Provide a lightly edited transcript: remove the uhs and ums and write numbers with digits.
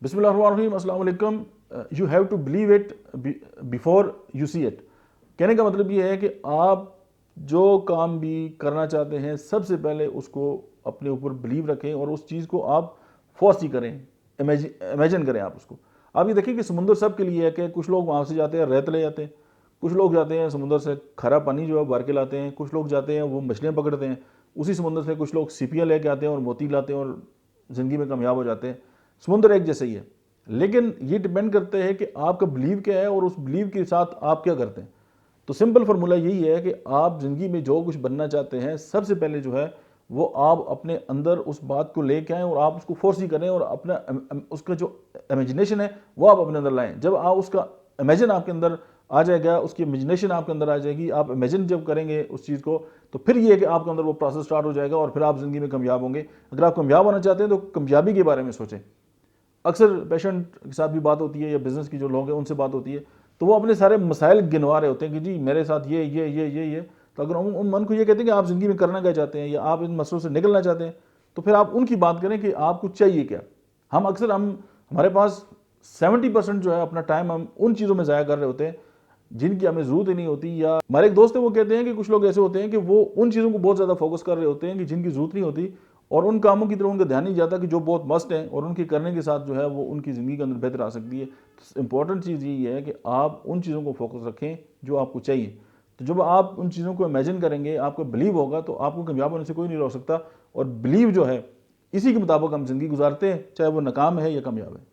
بسم اللہ الرحمن الرحیم، السلام علیکم. You have to believe it before you see it. کہنے کا مطلب یہ ہے کہ آپ جو کام بھی کرنا چاہتے ہیں سب سے پہلے اس کو اپنے اوپر بلیو رکھیں اور اس چیز کو آپ فورسی کریں، امیجن کریں آپ اس کو. آپ یہ دیکھیں کہ سمندر سب کے لیے ہے کہ کچھ لوگ وہاں سے جاتے ہیں ریت لے جاتے ہیں، کچھ لوگ جاتے ہیں سمندر سے کھرا پانی جو ہے بھر کے لاتے ہیں، کچھ لوگ جاتے ہیں وہ مچھلیاں پکڑتے ہیں اسی سمندر سے، کچھ لوگ سیپیاں لے کے آتے ہیں اور موتی لاتے ہیں اور زندگی میں کامیاب ہو جاتے ہیں. سمندر ایک جیسا ہی ہے، لیکن یہ ڈیپینڈ کرتے ہیں کہ آپ کا بلیو کیا ہے اور اس بلیو کے ساتھ آپ کیا کرتے ہیں. تو سمپل فارمولہ یہی ہے کہ آپ زندگی میں جو کچھ بننا چاہتے ہیں سب سے پہلے جو ہے وہ آپ اپنے اندر اس بات کو لے کے آئیں اور آپ اس کو فورسی کریں اور اپنا اس کا جو امیجنیشن ہے وہ آپ اپنے اندر لائیں. جب آپ اس کا امیجن آپ کے اندر آ جائے گا، اس کی امیجنیشن آپ کے اندر آ جائے گی، آپ امیجن جب کریں گے اس چیز کو، تو پھر یہ ہے کہ آپ کے اندر وہ پروسیس سٹارٹ ہو جائے گا اور پھر آپ زندگی میں کامیاب ہوں گے. اگر آپ کامیاب ہونا چاہتے ہیں تو کامیابی کے بارے میں سوچیں. اکثر پیشنٹ کے ساتھ بھی بات ہوتی ہے یا بزنس کی جو لوگ ہیں ان سے بات ہوتی ہے تو وہ اپنے سارے مسائل گنوا رہے ہوتے ہیں کہ جی میرے ساتھ یہ. تو اگر ان من کو یہ کہتے ہیں کہ آپ زندگی میں کرنا کیا چاہتے ہیں یا آپ ان مسئلوں سے نکلنا چاہتے ہیں تو پھر آپ ان کی بات کریں کہ آپ کو چاہیے کیا. ہمارے پاس 70% جو ہے اپنا ٹائم ہم ان چیزوں میں ضائع کر رہے ہوتے ہیں جن کی ہمیں ضرورت ہی نہیں ہوتی. یا ہمارے ایک دوست ہیں وہ کہتے ہیں کہ کچھ لوگ ایسے ہوتے ہیں کہ وہ ان چیزوں کو بہت زیادہ فوکس کر رہے ہوتے ہیں کہ جن کی ضرورت نہیں ہوتی اور ان کاموں کی طرف ان کا دھیان نہیں جاتا کہ جو بہت مست ہیں اور ان کے کرنے کے ساتھ جو ہے وہ ان کی زندگی کے اندر بہتر آ سکتی ہے. امپورٹنٹ چیز یہی ہے کہ آپ ان چیزوں کو فوکس رکھیں جو آپ کو چاہیے. تو جب آپ ان چیزوں کو امیجن کریں گے، آپ کو بلیو ہوگا تو آپ کو کامیاب ہونے سے کوئی نہیں روک سکتا. اور بلیو جو ہے اسی کے مطابق ہم زندگی گزارتے ہیں، چاہے وہ ناکام ہے یا کامیاب ہے.